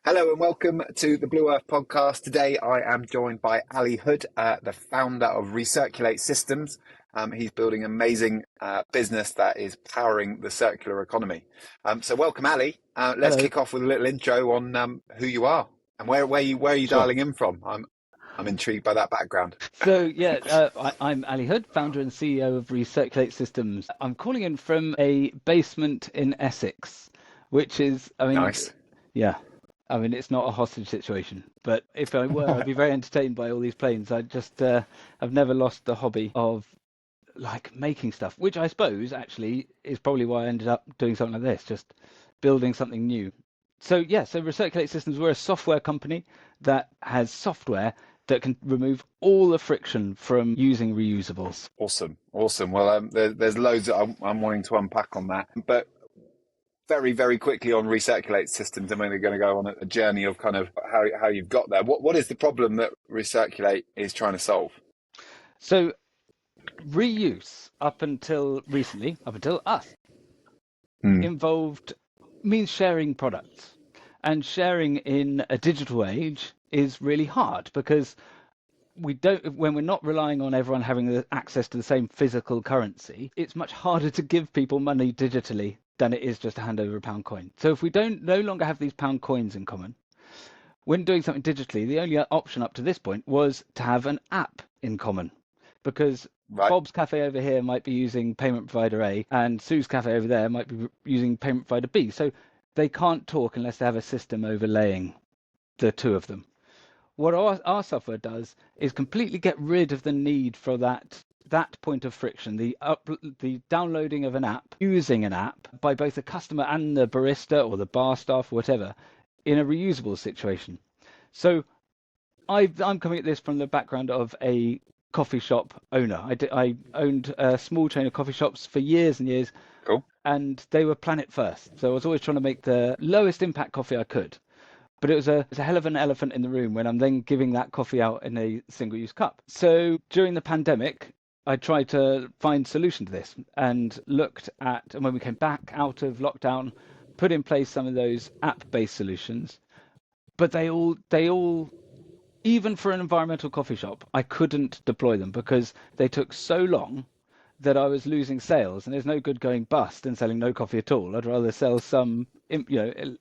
Hello and welcome to the Blue Earth podcast. Today I am joined by Ali Hood, the founder of Recirculate Systems. He's building an amazing business that is powering the circular economy. So welcome, Ali. Let's Hello. kick off with a little intro on who you are and where are you Sure. dialing in from. I'm intrigued by that background. I'm Ali Hood, founder and CEO of Recirculate Systems. I'm calling in from a basement in Essex, which is, Nice. yeah, it's not a hostage situation. But if I were, I'd be very entertained by all these planes. I've never lost the hobby of making stuff, which I suppose actually is probably why I ended up doing something like this, just building something new. So Recirculate Systems, we're a software company that has software that can remove all the friction from using reusables. Awesome. Well, there's loads that I'm wanting to unpack on that, but very, very quickly on Recirculate Systems, I'm only going to go on a journey of kind of how you've got there. What is the problem that Recirculate is trying to solve? So reuse up until recently, up until us, involved means sharing products. And sharing in a digital age is really hard because when we're not relying on everyone having access to the same physical currency, it's much harder to give people money digitally than it is just to hand over a pound coin. So if we no longer have these pound coins in common, when doing something digitally, the only option up to this point was to have an app in common, because Right. Bob's cafe over here might be using payment provider A and Sue's cafe over there might be using payment provider B. So they can't talk unless they have a system overlaying the two of them. What our software does is completely get rid of the need for that point of friction, the downloading of an app, using an app by both the customer and the barista or the bar staff, or whatever, in a reusable situation. So I'm coming at this from the background of a coffee shop owner. I owned a small chain of coffee shops for years and years. Cool. And they were planet first. So I was always trying to make the lowest impact coffee I could. But it was a hell of an elephant in the room when I'm then giving that coffee out in a single-use cup. So during the pandemic, I tried to find a solution to this and and when we came back out of lockdown, put in place some of those app-based solutions. But they all, even for an environmental coffee shop, I couldn't deploy them because they took so long that I was losing sales, and there's no good going bust and selling no coffee at all. I'd rather sell some,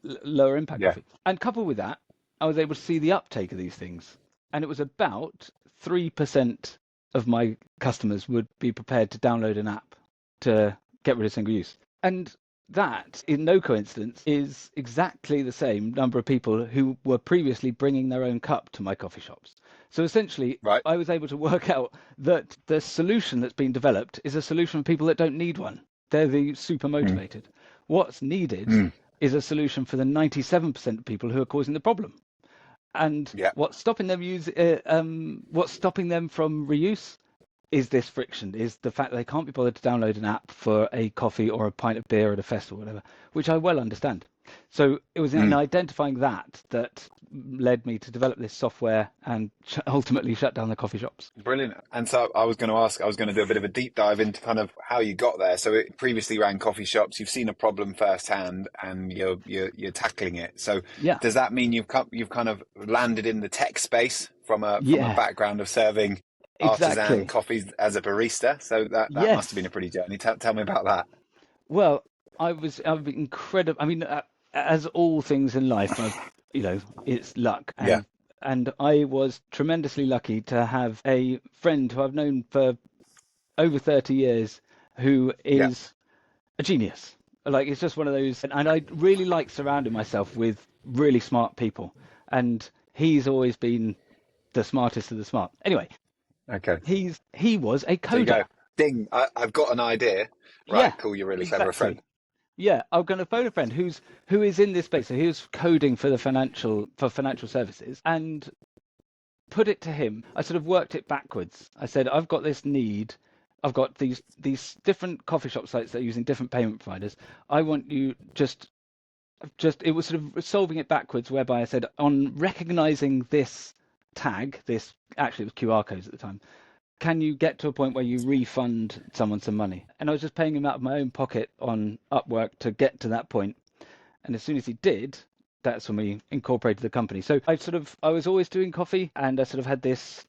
lower impact Yeah. coffee. And coupled with that, I was able to see the uptake of these things, and it was about 3% of my customers would be prepared to download an app to get rid of single use. And that, in no coincidence, is exactly the same number of people who were previously bringing their own cup to my coffee shops. So essentially, Right. I was able to work out that the solution that's been developed is a solution for people that don't need one. They're the super motivated. What's needed is a solution for the 97% of people who are causing the problem. And Yeah. what's stopping them from reuse is this friction, is the fact that they can't be bothered to download an app for a coffee or a pint of beer at a festival or whatever, which I well understand. So it was in identifying that led me to develop this software and ultimately shut down the coffee shops. Brilliant. And so I was going to do a bit of a deep dive into kind of how you got there. So it previously ran coffee shops. You've seen a problem firsthand and you're tackling it. So Yeah. does that mean you've kind of landed in the tech space from a background of serving artisan coffees as a barista? So that must have been a pretty journey. Tell me about that. Well, I've been incredible. As all things in life, it's luck. And I was tremendously lucky to have a friend who I've known for over 30 years who is a genius. It's just one of those. And I really like surrounding myself with really smart people. And he's always been the smartest of the smart. Anyway. Okay. He was a coder. So you go, ding, I've got an idea. Right, Yeah, cool, you're really clever friend. Yeah, I'm going to phone a friend who is in this space. So he was coding for financial services, and put it to him. I sort of worked it backwards. I said, I've got this need. I've got these different coffee shop sites that are using different payment providers. I want you just it was sort of solving it backwards, whereby I said, on recognizing this tag, it was QR codes at the time. Can you get to a point where you refund someone some money? And I was just paying him out of my own pocket on Upwork to get to that point. And as soon as he did, that's when we incorporated the company. So I was always doing coffee, and I sort of had this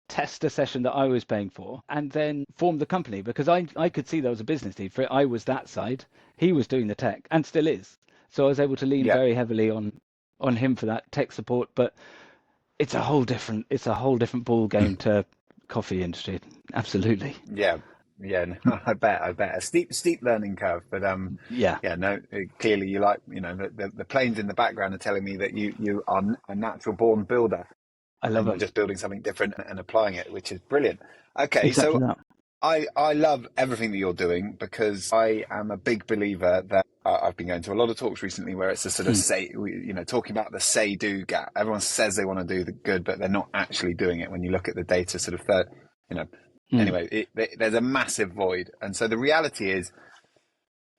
tester session that I was paying for, and then formed the company because I could see there was a business need for it. I was that side, he was doing the tech, and still is. So I was able to lean Yeah. very heavily on him for that tech support. But it's a whole different ball game to coffee industry. Absolutely. Yeah, yeah, no, I bet a steep learning curve, but Yeah, yeah, no, clearly you like, the planes in the background are telling me that you are a natural born builder, I love and you're them. just building something different and applying it, which is brilliant. Okay, Exactly so that. I love everything that you're doing because I am a big believer that I've been going to a lot of talks recently where it's a sort of talking about the say do gap. Everyone says they want to do the good, but they're not actually doing it. When you look at the data, sort of third, you know, Mm. anyway, there's a massive void. And so the reality is,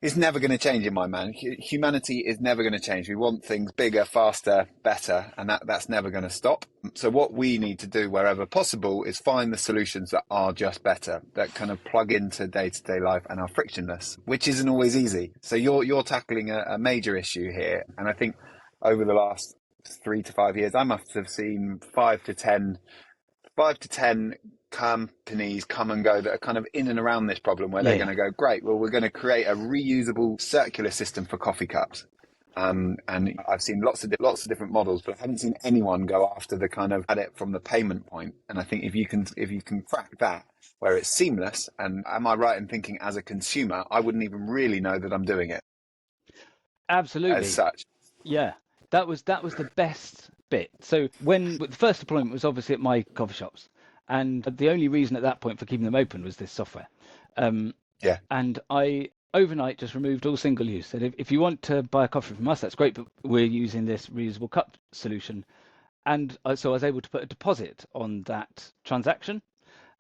it's never going to change in my mind. Humanity is never going to change. We want things bigger, faster, better, and that's never going to stop. So what we need to do wherever possible is find the solutions that are just better, that kind of plug into day-to-day life and are frictionless, which isn't always easy. So you're tackling a major issue here. And I think over the last 3 to 5 years, I must have seen five to ten companies come and go that are kind of in and around this problem where they're Yeah, going to go, great, well, we're going to create a reusable circular system for coffee cups. And I've seen lots of different models, but I haven't seen anyone go after the kind of at it from the payment point. And I think if you can crack that where it's seamless, and am I right in thinking as a consumer, I wouldn't even really know that I'm doing it as absolutely. such. Yeah, that was the best bit. So when the first deployment was obviously at my coffee shops, and the only reason at that point for keeping them open was this software. Um, Yeah. and I overnight just removed all single use. Said if you want to buy a coffee from us, that's great, but we're using this reusable cup solution. And so I was able to put a deposit on that transaction,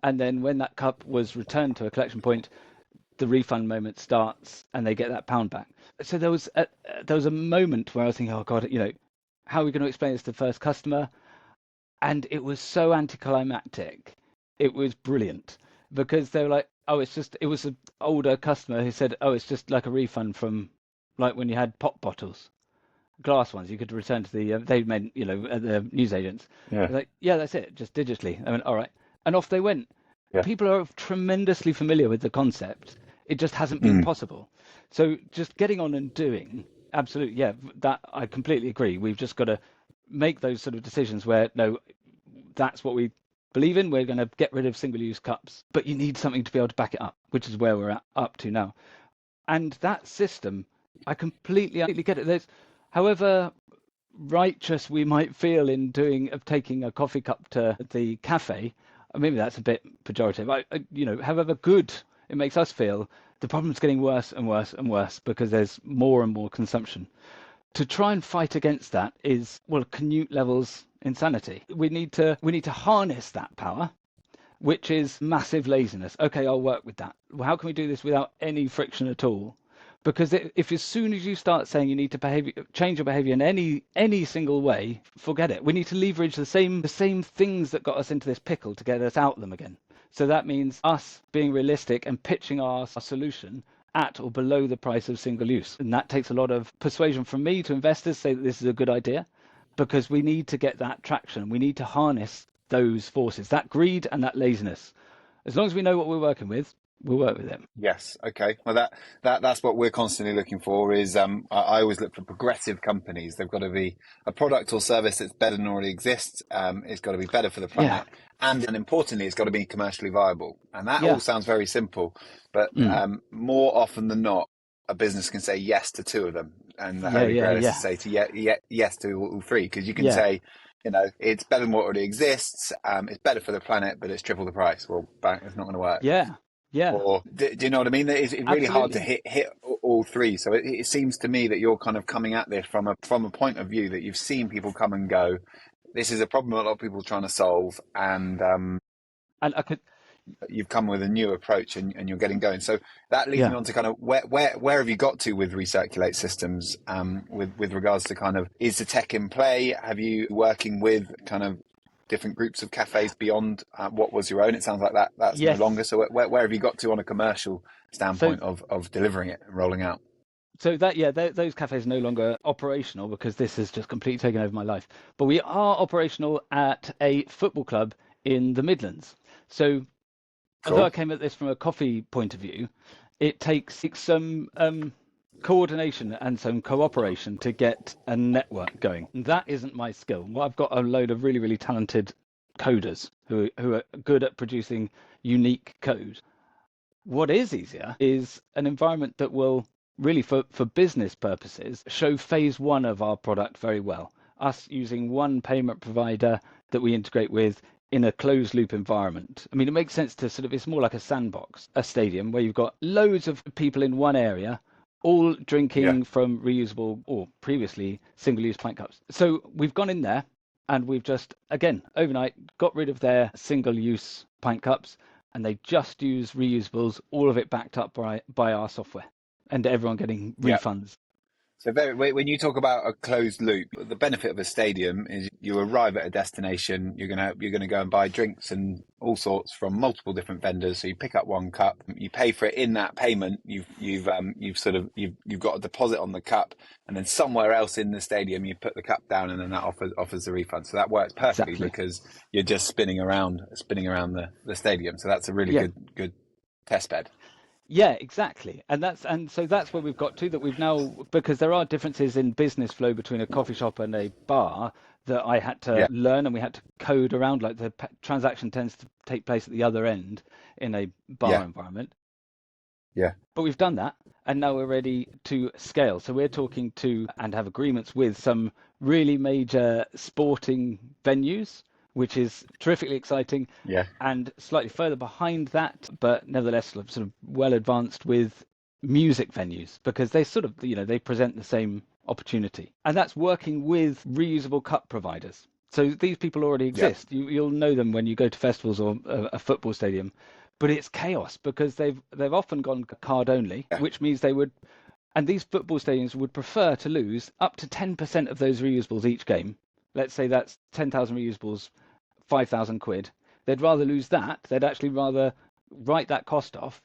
and then when that cup was returned to a collection point, the refund moment starts and they get that pound back. So there was a moment where I was thinking, oh God, how are we going to explain this to the first customer? And it was so anticlimactic. It was brilliant because they were like, oh, it was an older customer who said, oh, it's just like a refund from like when you had pop bottles, glass ones you could return to they made, the newsagents. Yeah. They're like, yeah, that's it, just digitally. I went, all right. And off they went. Yeah. People are tremendously familiar with the concept. It just hasn't been Mm. possible. So just getting on and doing, absolutely, yeah, that I completely agree. We've just got to make those sort of decisions where no, that's what we believe in. We're going to get rid of single-use cups, but you need something to be able to back it up, which is where we're up to now. And that system, I completely get it. However righteous we might feel in taking a coffee cup to the cafe, maybe that's a bit pejorative. However good it makes us feel, the problem's getting worse and worse and worse because there's more and more consumption. To try and fight against that is, well, Canute levels insanity. We need to harness that power, which is massive laziness. Okay, I'll work with that. Well, how can we do this without any friction at all? Because if as soon as you start saying you need to change your behavior in any single way, forget it. We need to leverage the same things that got us into this pickle to get us out of them again. So that means us being realistic and pitching our solution at or below the price of single use. And that takes a lot of persuasion from me to investors say that this is a good idea, because we need to get that traction. We need to harness those forces, that greed and that laziness. As long as we know what we're working with, we'll work with it. Yes. Okay. Well, that's what we're constantly looking for. Is I always look for progressive companies. They've got to be a product or service that's better than already exists. It's got to be better for the Yeah, planet, and importantly, it's got to be commercially viable. And that all yeah, sounds very simple, but more often than not, a business can say yes to two of them, and the yeah, holy yeah, grail is to yeah, say yes to all three, because you can yeah, say, it's better than what already exists. It's better for the planet, but it's triple the price. Well, bang, it's not going to work. yeah, yeah, Or do you know what I mean? It's really hard to absolutely. hit all three. So it seems to me that you're kind of coming at this from a point of view that you've seen people come and go. This is a problem a lot of people are trying to solve, and And I could, you've come with a new approach, and you're getting going. So that leads me yeah, on to kind of where have you got to with Recirculate Systems, with regards to kind of, is the tech in play? Have you working with kind of different groups of cafes beyond what was your own? It sounds like that's no yes. longer. So where have you got to on a commercial So standpoint of delivering it and rolling out? So that, yeah, those cafes are no longer operational because this has just completely taken over my life. But we are operational at a football club in the Midlands. So although I Cool. came at this from a coffee point of view, it takes some coordination and some cooperation to get a network going. And that isn't my skill. Well, I've got a load of really, really talented coders who are good at producing unique code. What is easier is an environment that will really, for business purposes, show phase one of our product very well. Us using one payment provider that we integrate with in a closed loop environment. I mean, it makes sense to sort of, it's more like a sandbox, a stadium where you've got loads of people in one area, all Yeah. drinking from reusable or previously single-use pint cups. So we've gone in there and we've just, again, overnight got rid of their single-use pint cups and they just use reusables, all of it backed up by our software, and everyone getting Yeah. refunds. So when you talk about a closed loop, the benefit of a stadium is you arrive at a destination, you're gonna go and buy drinks and all sorts from multiple different vendors. So you pick up one cup, you pay for it in that payment. You've got a deposit on the cup, and then somewhere else in the stadium you put the cup down, and then that offers the refund. So that works perfectly Exactly. because you're just spinning around the stadium. So that's a really Yeah. good test bed. Yeah, exactly. And so that's where we've got to, that we've now, because there are differences in business flow between a coffee shop and a bar that I had to Yeah, learn and we had to code around, like the transaction tends to take place at the other end in a bar yeah, environment. yeah, But we've done that, and now we're ready to scale. So we're talking to and have agreements with some really major sporting venues, which is terrifically exciting. yeah. And slightly further behind that, but nevertheless sort of well advanced with music venues, because they sort of, they present the same opportunity. And that's working with reusable cup providers. So these people already Yeah. exist. You'll know them when you go to festivals or a football stadium, but it's chaos because they've often gone card only, Yeah. which means they would, and these football stadiums would prefer to lose up to 10% of those reusables each game. Let's say that's 10,000 reusables, 5,000 quid. They'd rather lose that. They'd actually rather write that cost off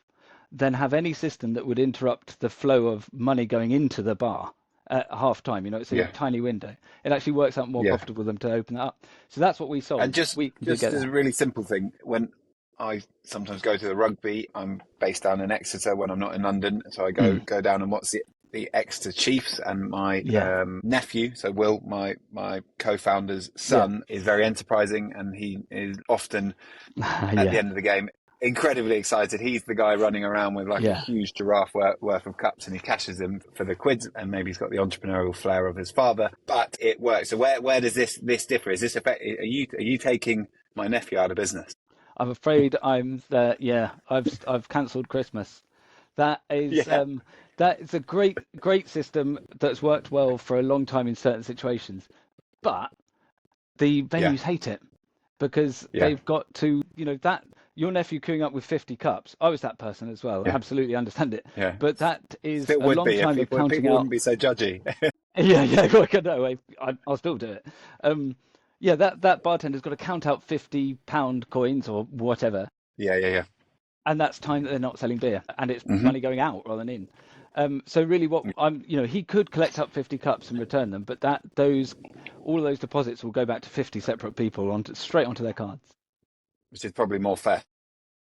than have any system that would interrupt the flow of money going into the bar at half time. It's a Yeah. tiny window. It actually works out more Yeah. profitable than to open that up. So that's what we And solve. We can just get as a there. really simple thing, when I sometimes go to the rugby, I'm based down in Exeter when I'm not in London, so I Mm, go down and watch the Exeter Chiefs, and my yeah. nephew, so Will, my co-founder's Yeah. son, is very enterprising, and he is often at the Yeah. end of the game incredibly excited. He's the guy running around with like a Yeah. huge giraffe worth of cups, and he cashes them for the quids. And maybe he's got the entrepreneurial flair of his father, but it works. So where does this differ? Is this effect? Are you taking my nephew out of business? I'm afraid I'm there. Yeah, I've cancelled Christmas. That is Yeah, that is a great system that's worked well for a long time in certain situations, but the yeah, venues hate it because yeah, they've got to, that your nephew queuing up with 50 cups. I was that person as well. yeah, Absolutely understand it, yeah. but that is Still a would long be time of if counting people out. wouldn't be so judgy. Yeah, yeah. Like, no, I'll still do it. Yeah, that bartender's got to count out £50 coins or whatever, Yeah, yeah, yeah. and that's time that they're not selling beer, and it's Hmm. money going out rather than in. So really, what he could collect up 50 cups and return them, but all of those deposits will go back to 50 separate people straight onto their cards. Which is probably more fair.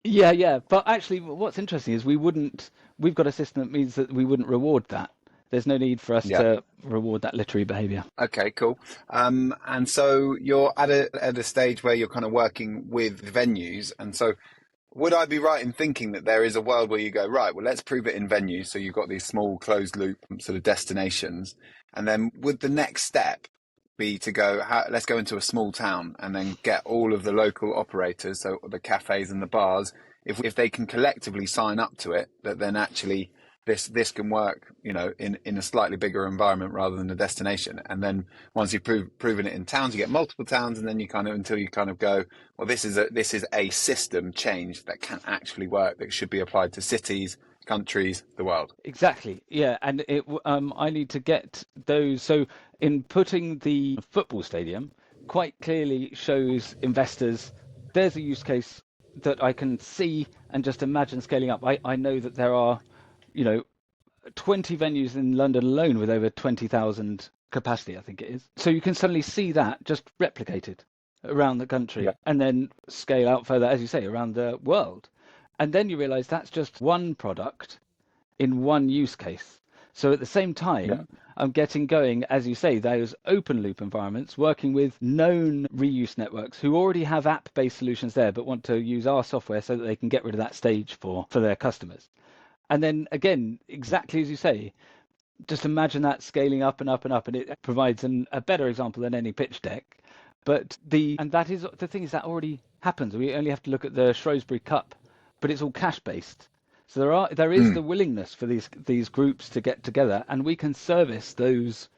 Yeah, yeah. But actually, what's interesting is we've got a system that means that we wouldn't reward that. There's no need for us Yeah. to reward that literary behavior. Okay, cool. And so you're at a stage where you're kind of working with venues, and so would I be right in thinking that there is a world where you go, right, well, let's prove it in venues. So you've got these small closed loop sort of destinations. And then would the next step be to go, let's go into a small town and then get all of the local operators, so the cafes and the bars, if they can collectively sign up to it, that then actually this can work, in a slightly bigger environment rather than a destination. And then once you've proven it in towns, you get multiple towns, and then you kind of until you kind of go, well, this is a system change that can actually work, that should be applied to cities, countries, the world. Exactly. Yeah, and I need to get those. So in putting the football stadium, quite clearly shows investors there's a use case that I can see and just imagine scaling up. I know that there are, you know, 20 venues in London alone with over 20,000 capacity, I think it is. So you can suddenly see that just replicated around the Yeah. country and then scale out further, as you say, around the world. And then you realize that's just one product in one use case. So at the same Yeah. time, I'm getting going, as you say, those open loop environments, working with known reuse networks who already have app-based solutions there, but want to use our software so that they can get rid of that stage for their customers. And then again, exactly as you say, just imagine that scaling up and up and up, and it provides a better example than any pitch deck. But that is the thing, is that already happens. We only have to look at the Shrewsbury Cup, but it's all cash based. So there is the willingness for these groups to get together, and we can service those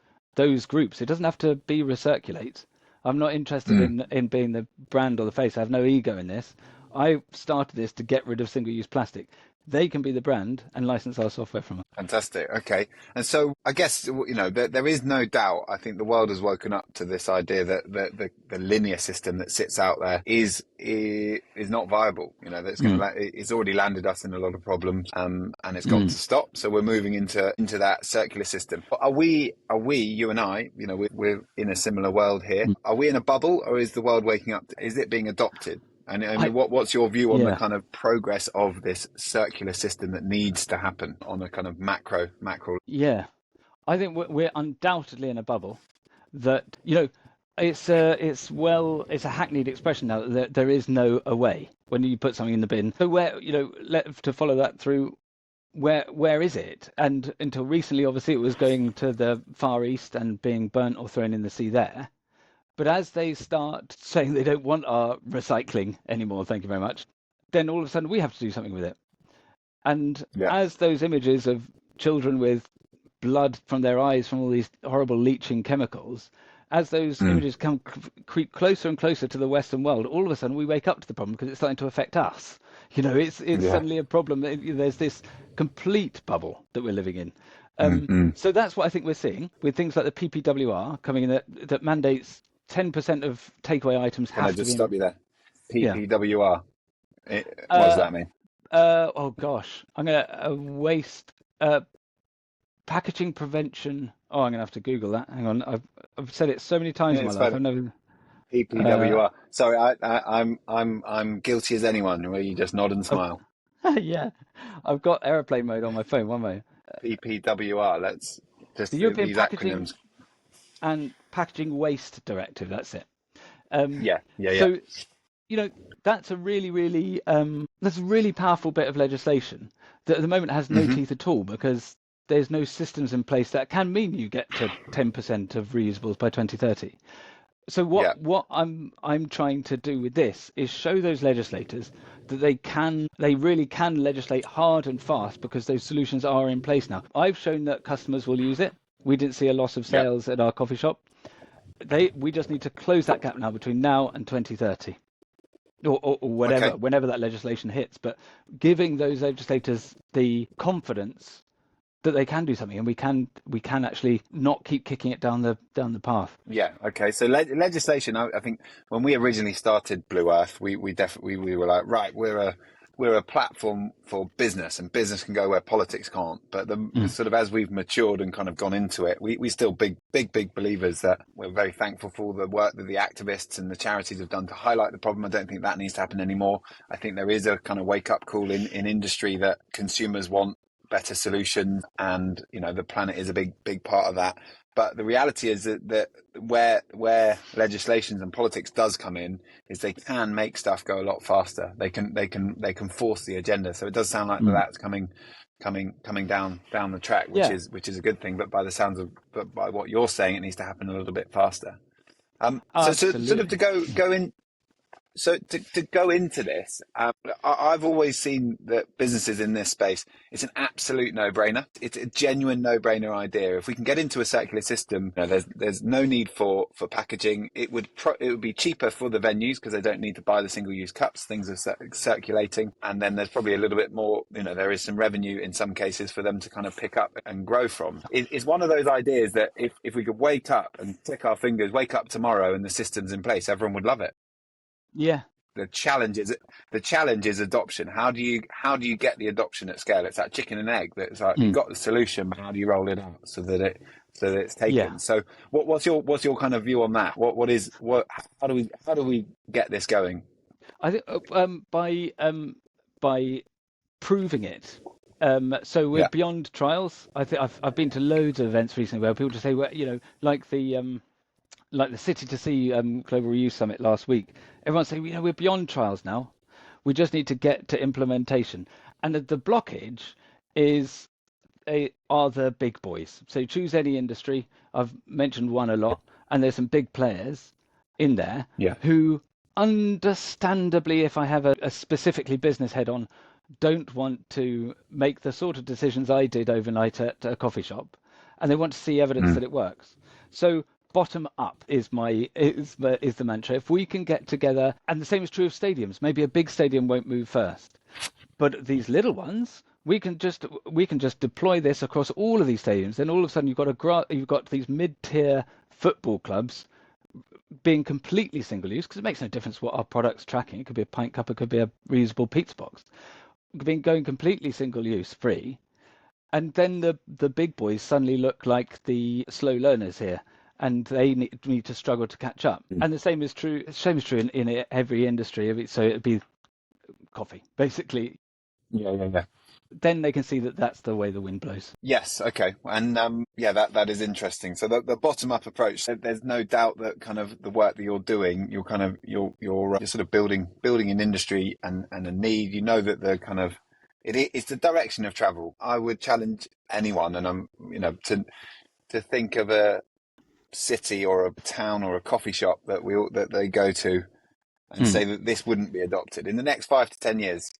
groups. It doesn't have to be Recirculate. I'm not interested in being the brand or the face. I have no ego in this. I started this to get rid of single-use plastic. They can be the brand and license our software from us. Fantastic. Okay. And so I guess, there is no doubt, I think the world has woken up to this idea that the linear system that sits out there is not viable. That's it's already landed us in a lot of problems, and it's got to stop. So we're moving into that circular system. Are we, you and I, we're in a similar world here. Are we in a bubble, or is the world waking up? Is it being adopted? And I mean, what's your view on the kind of progress of this circular system that needs to happen on a kind of macro? Yeah, I think we're undoubtedly in a bubble. That it's a hackneyed expression now that there is no away when you put something in the bin. So to follow that through, where is it? And until recently, obviously, it was going to the Far East and being burnt or thrown in the sea there. But as they start saying they don't want our recycling anymore, thank you very much, then all of a sudden we have to do something with it. And as those images of children with blood from their eyes from all these horrible leaching chemicals, as those images creep closer and closer to the Western world, all of a sudden we wake up to the problem because it's starting to affect us. It's suddenly a problem. There's this complete bubble that we're living in. So that's what I think we're seeing with things like the PPWR coming in that mandates 10% of takeaway items Can have I just to be. stop you there? PPWR. What Uh, does that mean? Oh gosh, I'm gonna waste packaging prevention. Oh, I'm gonna have to Google that. Hang on, I've said it so many times in my life. I've never. PPWR. Sorry, I'm guilty as anyone. Where you just nod and smile. Yeah, I've got airplane mode on my phone. One way. PPWR. Let's just The European these Packaging acronyms. and Packaging Waste Directive. That's it. Yeah. So, that's a really powerful bit of legislation that at the moment has no teeth at all, because there's no systems in place that can mean you get to 10% of reusables by 2030. So what I'm trying to do with this is show those legislators that they really can legislate hard and fast, because those solutions are in place now. I've shown that customers will use it. We didn't see a loss of sales at our coffee shop. We just need to close that gap now between now and 2030. Or whatever, whenever that legislation hits, but giving those legislators the confidence that they can do something, and we can actually not keep kicking it down the path. Yeah. Okay. So legislation. I think when we originally started Blue Earth, we were like, right, we're a platform for business, and business can go where politics can't. But the sort of, as we've matured and kind of gone into it, we still big believers that we're very thankful for the work that the activists and the charities have done to highlight the problem. I don't think that needs to happen anymore. I think there is a kind of wake up call in industry that consumers want better solutions, and the planet is a big part of that. But the reality is that where legislations and politics does come in is they can make stuff go a lot faster. They can force the agenda. So it does sound like that's coming down the track, which is a good thing. But by the sounds of, by what you're saying, it needs to happen a little bit faster. So sort of to go in. So to go into this, I've always seen that businesses in this space, it's an absolute no-brainer. It's a genuine no-brainer idea. If we can get into a circular system, there's no need for packaging. It would be cheaper for the venues because they don't need to buy the single-use cups. Things are circulating, and then there's probably a little bit more. There is some revenue in some cases for them to kind of pick up and grow from. It's one of those ideas that if we could wake up and click our fingers, wake up tomorrow, and the system's in place, everyone would love it. Yeah. the challenge is adoption. How do you get the adoption at scale? It's that chicken and egg. That's like you've Mm. got the solution, but how do you roll it out so that it's Yeah, taken? So what's your kind of view on that? How do we get this going? I think by proving it. So we're Yeah, beyond trials. I think I've been to loads of events recently where people just say, well, like the City to Sea Global Reuse Summit last week. Everyone's saying, we're beyond trials now. We just need to get to implementation. And the blockage is are the big boys. So choose any industry. I've mentioned one a lot, and there's some big players in there yeah, who, understandably, if I have a specifically business head on, don't want to make the sort of decisions I did overnight at a coffee shop, and they want to see evidence mm, that it works. So bottom up is the mantra. If we can get together, and the same is true of stadiums. Maybe a big stadium won't move first, but these little ones, we can just deploy this across all of these stadiums. Then all of a sudden you've got these mid-tier football clubs being completely single use, because it makes no difference what our product's tracking. It could be a pint cup, it could be a reusable pizza box. Being going completely single use free, and then the big boys suddenly look like the slow learners here, and they need to struggle to catch up. mm. And the same is true. Same is true in every industry. So it'd be coffee, basically. Yeah, yeah, yeah. Then they can see that that's the way the wind blows. Yes, okay, and yeah, that is interesting. So the bottom up approach. There's no doubt that kind of the work that you're doing, you're sort of building an industry and a need. You know that the kind of it's the direction of travel. I would challenge anyone, and to think of a city or a town or a coffee shop that they go to and Mm. say that this wouldn't be adopted in the next 5 to 10 years.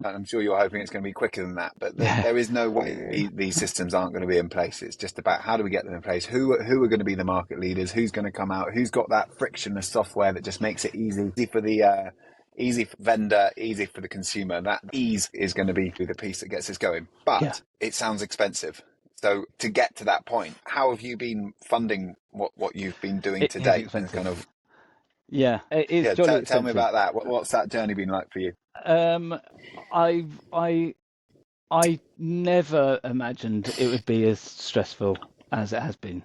And I'm sure you're hoping it's going to be quicker than that, but Yeah, there is no way these systems aren't going to be in place. It's just about how do we get them in place? Who are going to be the market leaders? Who's going to come out? Who's got that frictionless software that just makes it easy for the easy for vendor, easy for the consumer? That ease is going to be the piece that gets us going. yeah, But it sounds expensive. So to get to that point, how have you been funding what you've been doing it to is date? And kind expensive. of Yeah, it is yeah, jolly tell me expensive. about that. What's that journey been like for you? Um, I I I never imagined it would be as stressful as it has been.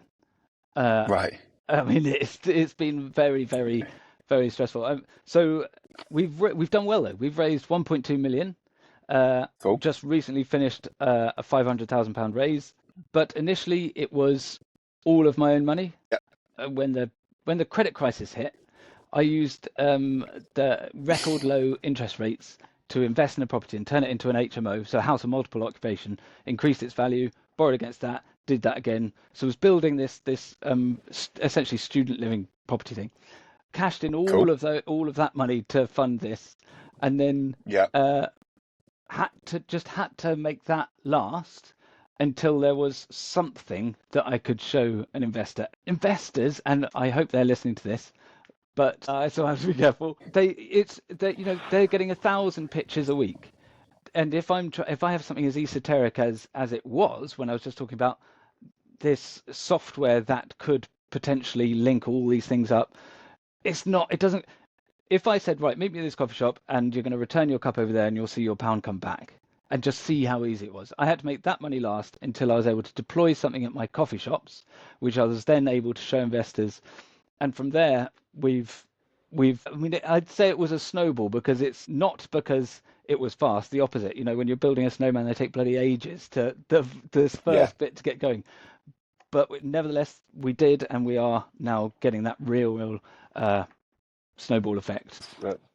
Uh, Right. I mean, it's been very, very, very stressful. So we've done well though. We've raised 1.2 million. Cool. Just recently finished a £500,000 raise, but initially it was all of my own money. Yep. When the credit crisis hit, I used the record low interest rates to invest in a property and turn it into an HMO, so a house of multiple occupation, increased its value, borrowed against that, did that again. So I was building this essentially student living property thing, cashed in Cool. all of that money to fund this, and then Yeah. had to make that last until there was something that I could show an investors, and I hope they're listening to this. But so I have to be careful. They're getting 1,000 pitches a week, and if I have something as esoteric as it was when I was just talking about this software that could potentially link all these things up, it doesn't. If I said, right, meet me at this coffee shop and you're going to return your cup over there and you'll see your pound come back, and just see how easy it was. I had to make that money last until I was able to deploy something at my coffee shops, which I was then able to show investors. And from there, I mean, I'd say it was a snowball, because it's not because it was fast, the opposite. When you're building a snowman, they take bloody ages to this Yeah. first bit to get going. But nevertheless, we did, and we are now getting that real snowball effect.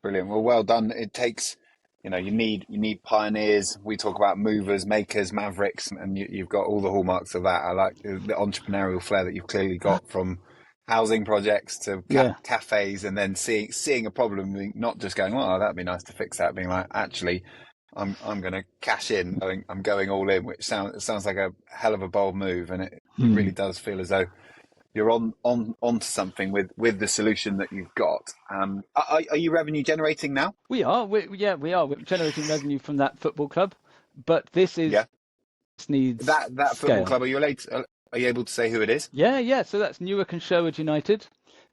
Brilliant. Well done. It takes, you need pioneers. We talk about movers, makers, mavericks, and you've got all the hallmarks of that. I like the entrepreneurial flair that you've clearly got, from housing projects to Yeah. cafes, and then seeing a problem, not just going, "Oh, that'd be nice to fix that," being like, actually, I'm going to cash in. I'm going all in, which sounds like a hell of a bold move, and it really does feel as though you're onto something with the solution that you've got. Are you revenue generating now? We are. We are. We're generating revenue from that football club, but this Yeah. needs That football scale. club. Are you able to say who it is? Yeah. So that's Newark and Sherwood United.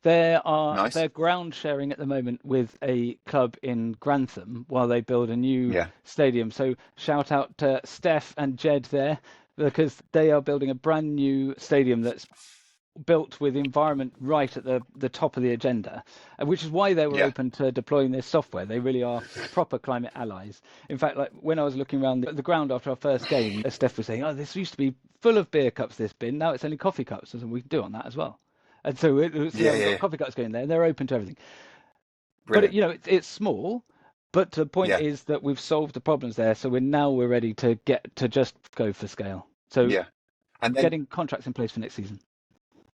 Nice. They're ground sharing at the moment with a club in Grantham while they build a new Yeah. stadium. So shout out to Steph and Jed there, because they are building a brand new stadium that's built with environment right at the top of the agenda, which is why they were Yeah. open to deploying this software. They really are proper climate allies. In fact, like when I was looking around the ground after our first game, Steph was saying, "Oh, this used to be full of beer cups, this bin. Now it's only coffee cups." So we can do on that as well. And so, Yeah. now we've Yeah. got Yeah. coffee cups going there. They're open to everything. But Brilliant. it's small. But the point Yeah. is that we've solved the problems there. So we're ready to get to just go for scale. So Yeah. And then getting contracts in place for next season.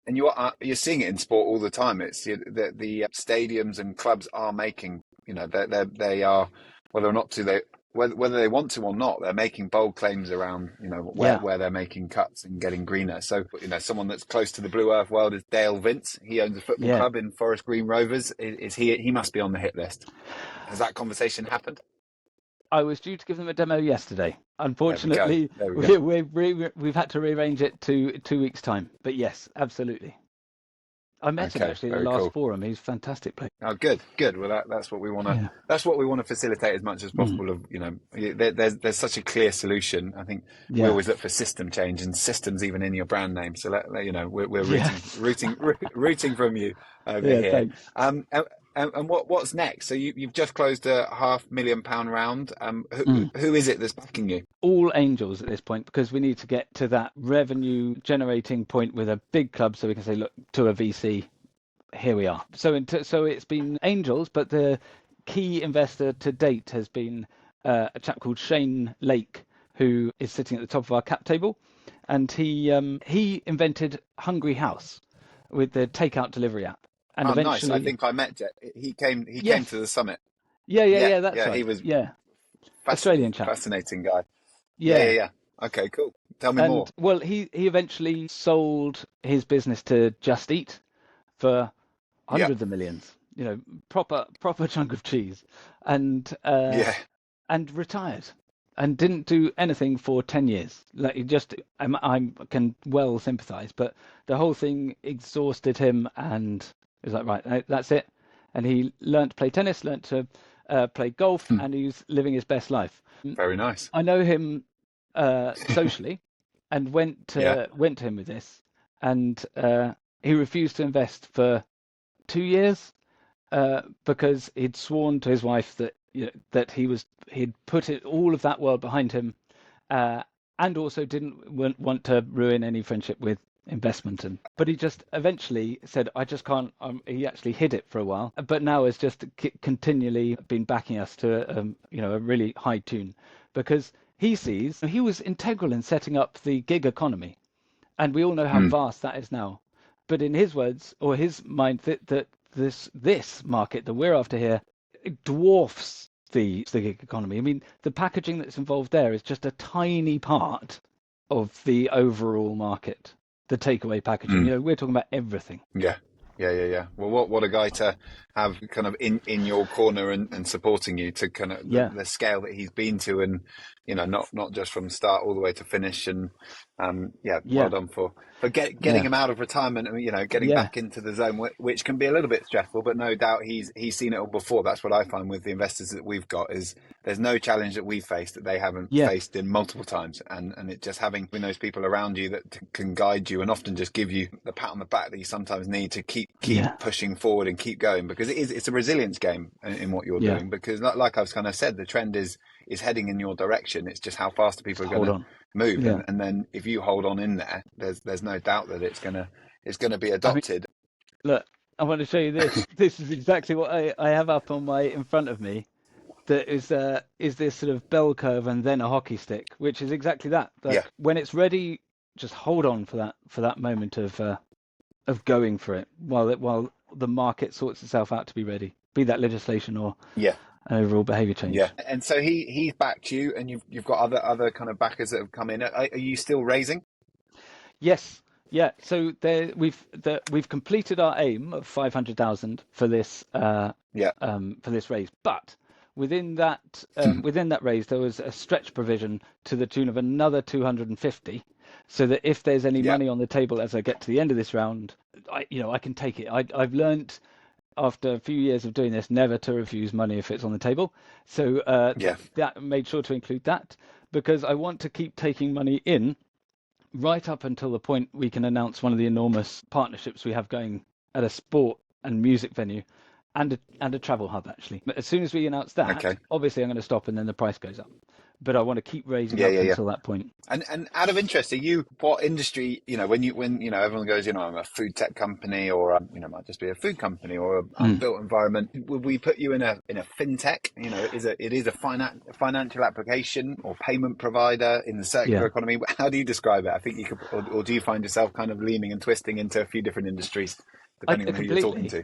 and you're seeing it in sport all the time. It's the stadiums and clubs are making, they are, whether or not to they whether they want to or not, they're making bold claims around, Yeah. where they're making cuts and getting greener. So, someone that's close to the Blue Earth world is Dale Vince. He owns a football Yeah. club in Forest Green Rovers. Is he must be on the hit list. Has that conversation happened? I was due to give them a demo yesterday. There we go. Unfortunately, There we go. we've had to rearrange it to 2 weeks' time. But yes, absolutely. I met him Okay, actually at the very last cool. forum. He's a fantastic player. Oh, good, good. Well, that's what we want to. Yeah. That's what we want to facilitate as much as Mm. possible. Of there's such a clear solution. I think we Yeah. always look for system change, and systems even in your brand name. So we're Yes. rooting from you over Yeah. here. Thanks. And what's next? So you've just closed a £500,000 round. Mm. Who is it that's backing you? All angels at this point, because we need to get to that revenue generating point with a big club, so we can say, look, to a VC. Here we are. So it's been angels, but the key investor to date has been a chap called Shane Lake, who is sitting at the top of our cap table, and he invented Hungry House with the takeout delivery app, and Oh, nice. I eventually, think I met Jet. He came yes, to the summit. yeah, that's Yeah. He right, was yeah, Australian chap, fascinating guy. yeah. Yeah. Okay, cool. Tell me more. And well, he eventually sold his business to Just Eat for Yeah. hundreds of millions, proper chunk of cheese, and Yeah. retired, and didn't do anything for 10 years. Like he just, I can well sympathize, but the whole thing exhausted him, and he was like, right, that's it. And he learned to play tennis, learned to play golf, and he's living his best life. Very nice. I know him socially, and went Yeah. to him with this, and he refused to invest for 2 years because he'd sworn to his wife that that he'd put all of that world behind him, and also didn't want to ruin any friendship with investment. But he just eventually said, I just can't. He actually hid it for a while, but now has just continually been backing us to a really high tune, because he sees he was integral in setting up the gig economy, and we all know how vast that is now. But in his words, or his mind, that this market that we're after here, it dwarfs the gig economy. I mean, the packaging that's involved there is just a tiny part of the overall market. The takeaway packaging, we're talking about everything. Yeah. Well, what a guy to have kind of in your corner and supporting you to kind of the scale that he's been to, and not just from start all the way to finish. And well done for getting him out of retirement and getting back into the zone, which can be a little bit stressful, but no doubt he's seen it all before. That's what I find with the investors that we've got, is there's no challenge that we've faced that they haven't faced in multiple times, and it just having those people around you that can guide you and often just give you the pat on the back that you sometimes need to keep pushing forward and keep going, because it's a resilience game in what you're doing, because like I've kind of said, the trend is heading in your direction. It's just how fast the people are going to move, and then if you hold on in there, there's no doubt that it's gonna be adopted. I mean, look, I want to show you this. This is exactly what I have up on in front of me. That is this sort of bell curve and then a hockey stick, which is exactly that. When it's ready, just hold on for that moment of going for it while the market sorts itself out to be ready, be that legislation or an overall behaviour change. Yeah, and so he's backed you, and you've got other kind of backers that have come in. Are you still raising? Yes, yeah. So we've completed our aim of 500,000 for this for this raise, but within that raise there was a stretch provision to the tune of another 250, so that if there's any money on the table as I get to the end of this round, I can take it. I've learned after a few years of doing this never to refuse money if it's on the table. So Yeah. that made sure to include that, because I want to keep taking money in right up until the point we can announce one of the enormous partnerships we have going at a sport and music venue and a travel hub, actually. But as soon as we announce that, Okay. obviously I'm going to stop and then the price goes up. But I want to keep raising Yeah, up yeah, yeah. until that point. And out of interest, are you what industry? When everyone goes, I'm a food tech company, or might just be a food company or a Mm. built environment. Would we put you in a fintech? It is a financial application or payment provider in the circular Yeah. economy. How do you describe it? I think you could, or do you find yourself kind of leaning and twisting into a few different industries depending on who you're talking Completely. to?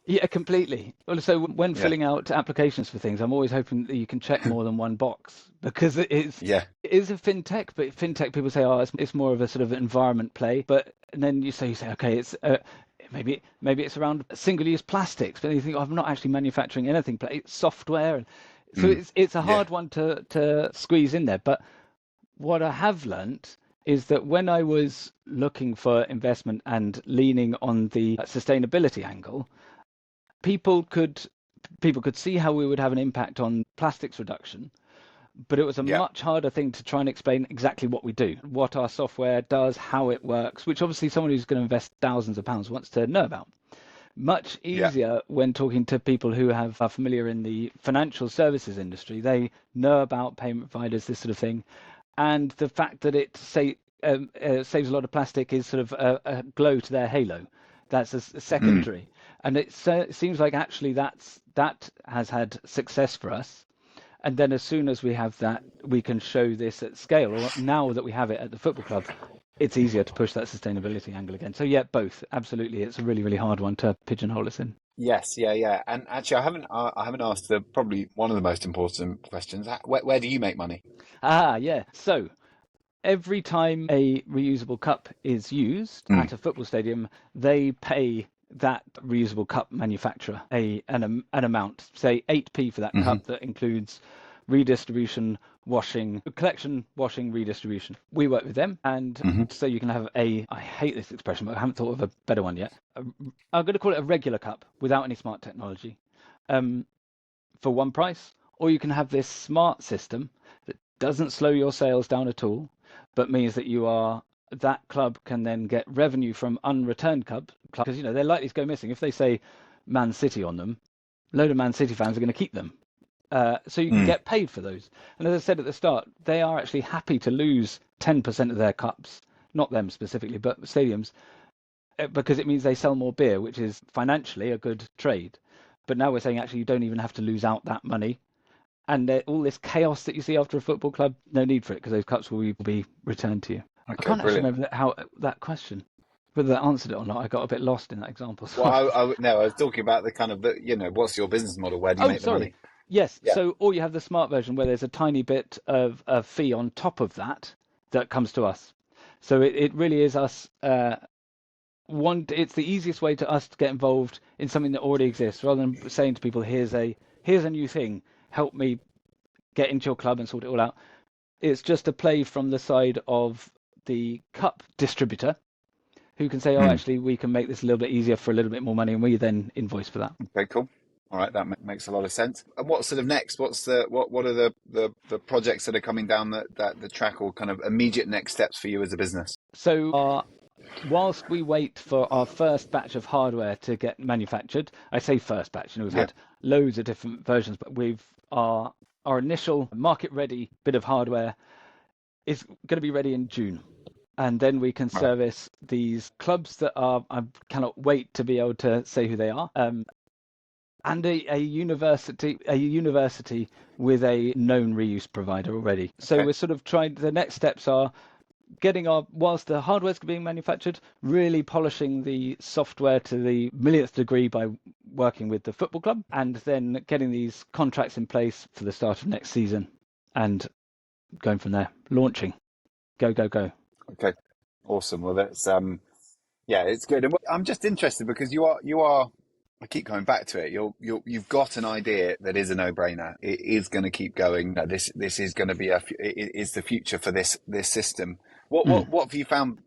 Yeah, completely. Well, so when Yeah, filling out applications for things, I'm always hoping that you can check more than one box, because yeah, it is a fintech, but fintech people say, oh, it's more of a sort of environment play. But and then you say, okay, it's maybe it's around single-use plastics, but then you think, oh, I'm not actually manufacturing anything. It's software, and so mm, it's a yeah, hard one to squeeze in there. But what I have learnt is that when I was looking for investment and leaning on the sustainability angle, people could people could see how we would have an impact on plastics reduction, but it was a yeah, much harder thing to try and explain exactly what we do, what our software does, how it works, which obviously someone who's going to invest thousands of pounds wants to know about. Much yeah, easier when talking to people who are familiar in the financial services industry. They know about payment providers, this sort of thing, and the fact that saves a lot of plastic is sort of a glow to their halo. That's a mm, secondary, and it seems like actually that has had success for us. And then as soon as we have that, we can show this at scale. Or now that we have it at the football club, it's easier to push that sustainability angle again. So yeah, both absolutely. It's a really really hard one to pigeonhole us in. yes, yeah, yeah. And actually, I haven't asked the probably one of the most important questions. Where do you make money? Yeah. So every time a reusable cup is used Mm, at a football stadium, they pay that reusable cup manufacturer an amount, say 8p for that hmm cup that includes redistribution, washing, collection, washing, redistribution. We work with them, and hmm so you can have I hate this expression, but I haven't thought of a better one yet. I'm going to call it a regular cup without any smart technology. Um, for one price, or you can have this smart system that doesn't slow your sales down at all, but means that that club can then get revenue from unreturned clubs, because they're likely to go missing. If they say Man City on them, a load of Man City fans are going to keep them. So you can mm, get paid for those. And as I said at the start, they are actually happy to lose 10% of their cups, not them specifically, but stadiums, because it means they sell more beer, which is financially a good trade. But now we're saying actually you don't even have to lose out that money. And all this chaos that you see after a football club, no need for it, because those cups will be returned to you. I Okay, can't actually brilliant. remember how that question, whether that answered it or not. I got a bit lost in that example. Well, Sorry. no, I was talking about the kind of what's your business model? Where do you Oh, make the money? sorry. Yes. Yeah. So, or you have the smart version where there's a tiny bit of a fee on top of that that comes to us. So it really is us. It's the easiest way to us to get involved in something that already exists, rather than saying to people, here's a new thing, help me get into your club and sort it all out. It's just a play from the side of the cup distributor, who can say, oh, Mm. actually we can make this a little bit easier for a little bit more money, and we then invoice for that. Okay, cool. All right, that makes a lot of sense. And what's sort of next? What are the projects that are coming down the track, or kind of immediate next steps for you as a business? So whilst we wait for our first batch of hardware to get manufactured, I say first batch, we've Yeah. had loads of different versions, but our initial market ready bit of hardware is going to be ready in June. And then we can All right. service these clubs that I cannot wait to be able to say who they are. And a university with a known reuse provider already. So Okay. we're sort of trying. The next steps are whilst the hardware's being manufactured, really polishing the software to the millionth degree by working with the football club, and then getting these contracts in place for the start of next season, and going from there, launching, go go go. Okay. Awesome. Well, that's yeah, it's good. And I'm just interested because you are. I keep coming back to it. You've got an idea that is a no-brainer. It is going to keep going. No, this is going to be it is the future for this system. What Mm. what what have you found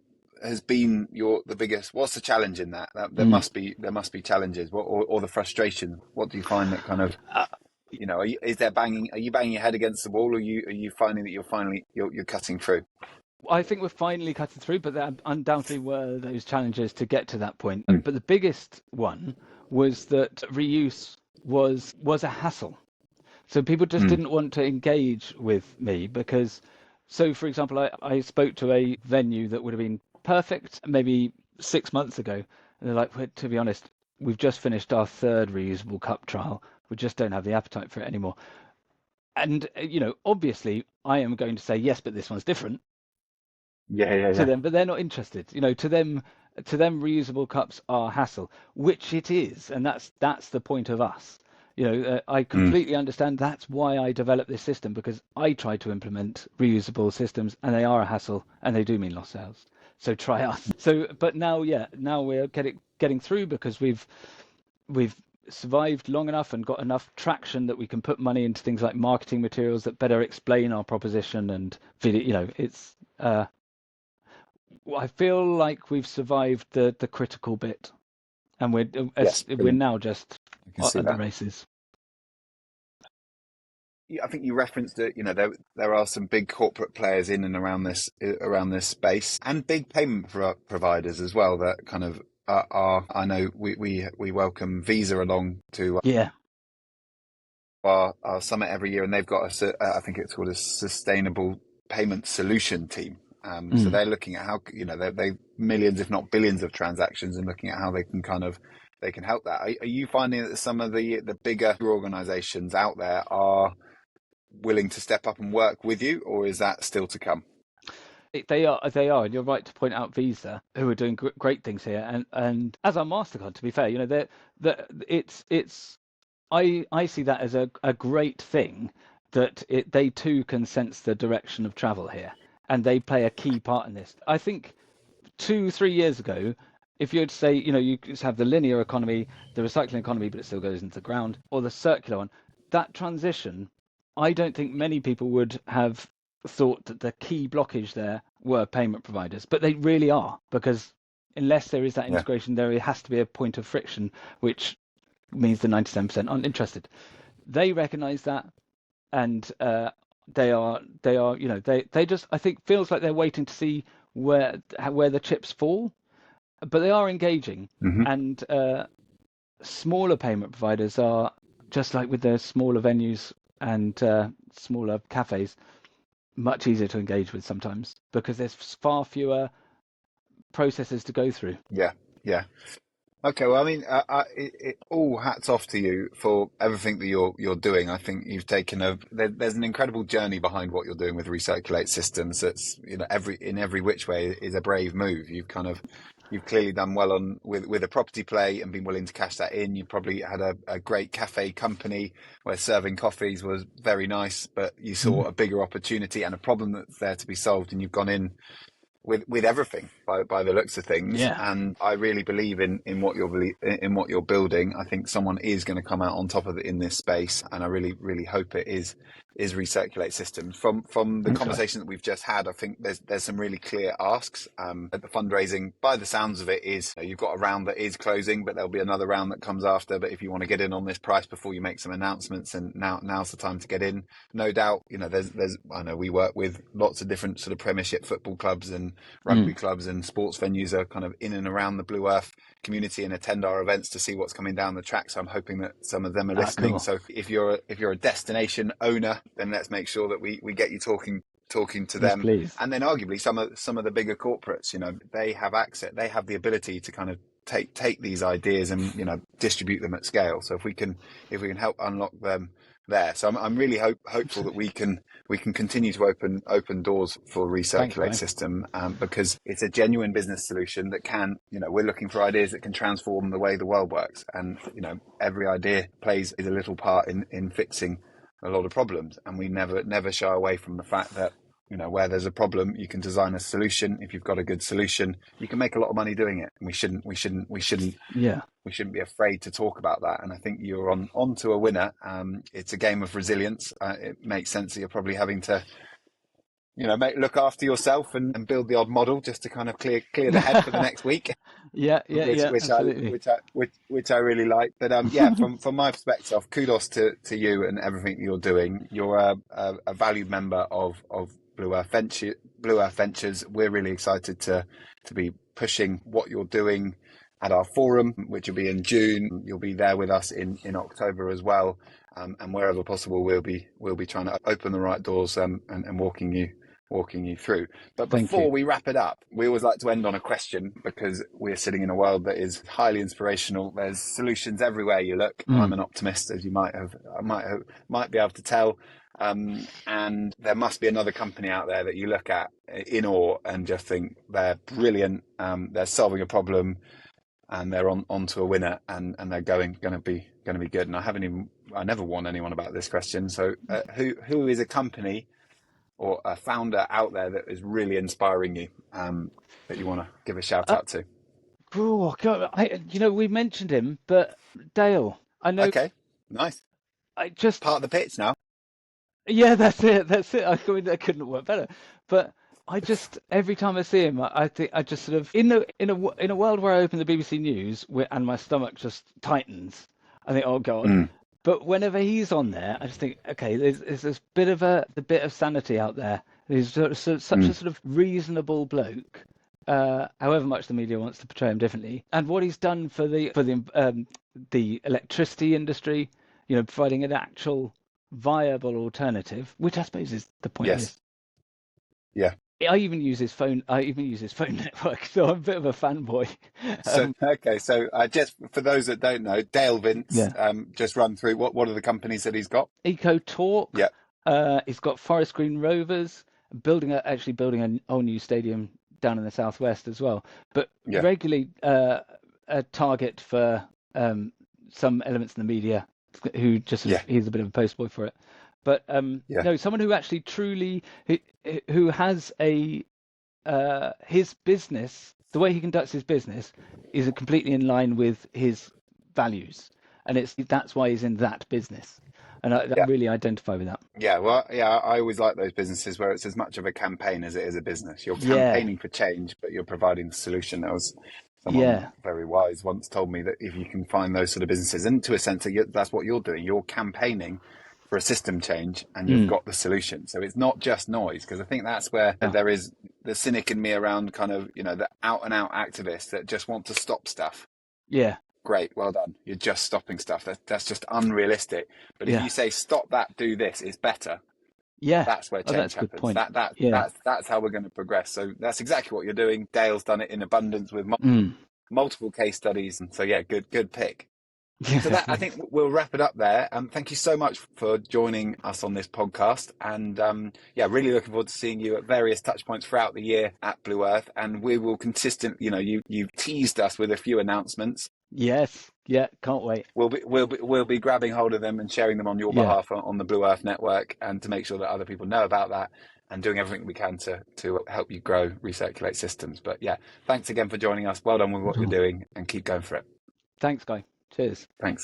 has been the biggest? What's the challenge in that? There Mm. must be challenges, or the frustration. What do you find that kind of, Uh, are you banging your head against the wall, or are you finding that you're cutting through? I think we're finally cutting through, but there undoubtedly were those challenges to get to that point. Mm. But the biggest one was that reuse was a hassle. So people just Mm. didn't want to engage with me because, so for example, I spoke to a venue that would have been perfect maybe 6 months ago. And they're like, well, to be honest, we've just finished our third reusable cup trial. We just don't have the appetite for it anymore. And, obviously I am going to say, yes, but this one's different Yeah, yeah, to yeah. them, but they're not interested. To them, reusable cups are hassle, which it is, and that's the point of us. I Mm. completely understand. That's why I developed this system, because I try to implement reusable systems, and they are a hassle, and they do mean lost sales. So try us. So, but now, yeah, now we're getting through because we've survived long enough and got enough traction that we can put money into things like marketing materials that better explain our proposition and video. It's I feel like we've survived the critical bit, and Yes, we're brilliant. now just I can see at the that. races. I think you referenced that, there are some big corporate players in and around this space, and big payment providers as well that kind of are. I know we welcome Visa along to Yeah. our summit every year, and they've got I think it's called a sustainable payment solution team. So Mm. they're looking at how, they millions, if not billions, of transactions, and looking at how they can help that. Are you finding that some of the bigger organisations out there are willing to step up and work with you, or is that still to come? They are, and you're right to point out Visa, who are doing great things here, and as our Mastercard, to be fair, that it's I see that as a great thing, that they too can sense the direction of travel here, and they play a key part in this. I think 2-3 years ago, if you'd say, you just have the linear economy, the recycling economy, but it still goes into the ground, or the circular one, that transition, I don't think many people would have thought that the key blockage there were payment providers, but they really are, because unless there is that Yeah. integration, there has to be a point of friction, which means the 97% aren't interested. They recognize that, and they are, they just, I think, feels like they're waiting to see where the chips fall, but they are engaging. Hmm. And smaller payment providers are, just like with the smaller venues and smaller cafes, much easier to engage with sometimes because there's far fewer processes to go through. Yeah. Yeah. Okay, well, I mean, all hats off to you for everything that you're doing. I think you've taken there's an incredible journey behind what you're doing with Recirculate Systems. That's, in every which way is a brave move. You've clearly done well on with a property play and been willing to cash that in. You probably had a great cafe company where serving coffees was very nice, but you saw Mm. a bigger opportunity and a problem that's there to be solved, and you've gone in with everything by the looks of things. Yeah, And I really believe in what you're building. I think someone is going to come out on top of it in this space, and I really hope it is Recirculate Systems. From the thanks, guys. conversation that we've just had, I think there's some really clear asks. At the fundraising, by the sounds of it, is, you've got a round that is closing, but there'll be another round that comes after. But if you want to get in on this price before you make some announcements, and now's the time to get in. No doubt, there's I know we work with lots of different sort of Premiership football clubs and rugby Mm. clubs, and sports venues are kind of in and around the Blue Earth community and attend our events to see what's coming down the track. So I'm hoping that some of them are listening. Cool. So if you're a destination owner, then let's make sure that we get you talking to Yes, them. please. And then arguably some of the bigger corporates, they have access, they have the ability to kind of take these ideas and, distribute them at scale. So if we can help unlock them there. So I'm really hopeful that Absolutely. we can continue to open doors for Thanks, Recirculate Ryan. System, because it's a genuine business solution that can, we're looking for ideas that can transform the way the world works. And, every idea plays a little part in fixing a lot of problems. And we never shy away from the fact that, where there's a problem, you can design a solution. If you've got a good solution, you can make a lot of money doing it. And Yeah. we shouldn't be afraid to talk about that. And I think you're onto a winner. It's a game of resilience. It makes sense that you're probably having to look after yourself and build the odd model just to kind of clear the head for the next week. Yeah, yeah, which yeah, which I absolutely. which I really like. But yeah, from my perspective, kudos to you and everything you're doing. You're a valued member of Blue Earth Venture, Blue Earth Ventures. We're really excited to be pushing what you're doing at our forum, which will be in June. You'll be there with us in October as well. And wherever possible, we'll be trying to open the right doors and walking you through. But Thank you. before we wrap it up, we always like to end on a question because we're sitting in a world that is highly inspirational. There's solutions everywhere you look. I'm an optimist, as you might be able to tell. And there must be another company out there that you look at in awe and just think they're brilliant. They're solving a problem and they're on to a winner and they're going to be good. And I never warned anyone about this question. So who is a company or a founder out there that is really inspiring you, that you want to give a shout Uh, out to? oh God, we mentioned him, but Dale, I know. Okay, nice. I just Part of the pitch now. Yeah, that's it. That's it. I mean, that couldn't work better. But I just every time I see him, I think I just sort of in a world where I open the BBC News and my stomach just tightens. I think, oh God. Mm, But whenever he's on there, I just think, okay, there's this bit of the bit of sanity out there. He's such a mm, sort of reasonable bloke, however much the media wants to portray him differently. And what he's done for the electricity industry, providing an actual viable alternative, which I suppose is the point of yes. this. Yeah. I even use his phone. I even use his phone network, so I'm a bit of a fanboy. So okay. So just for those that don't know, Dale Vince, Yeah, just run through what are the companies that he's got? Eco Talk. Yeah. He's got Forest Green Rovers actually building a whole new stadium down in the southwest as well. But Yeah. regularly a target for some elements in the media who just sort of Yeah. he's a bit of a poster boy for it. But Yeah. no, someone who actually truly who has his business, the way he conducts his business is completely in line with his values, and that's why he's in that business, and I Yeah. really identify with that. Yeah, well, yeah, I always like those businesses where it's as much of a campaign as it is a business. You're Yeah, campaigning for change, but you're providing the solution. That was someone yeah, very wise once told me that if you can find those sort of businesses, and to a sense, that's what you're doing. You're campaigning for a system change, and you've mm, got the solution. So it's not just noise, because I think that's where yeah, there is the cynic in me around kind of the out and out activists that just want to stop stuff. yeah, Great, well done. You're just stopping stuff. That's just unrealistic. But if yeah, you say stop that, do this, it's better. yeah. That's where Oh, change that's a good happens. point. Yeah, That's how we're going to progress. So that's exactly what you're doing. Dale's done it in abundance with mm, multiple case studies, and so yeah, good pick. So yeah. that I think we'll wrap it up there. Thank you so much for joining us on this podcast, and yeah, really looking forward to seeing you at various touch points throughout the year at Blue Earth, and we will you've teased us with a few announcements. Yes, yeah. Can't wait. We'll be grabbing hold of them and sharing them on your Yeah. behalf on the Blue Earth Network, and to make sure that other people know about that, and doing everything we can to help you grow Recirculate Systems. But yeah, thanks again for joining us. Well done with what you're doing, and keep going for it. Thanks, Guy. Cheers. Thanks.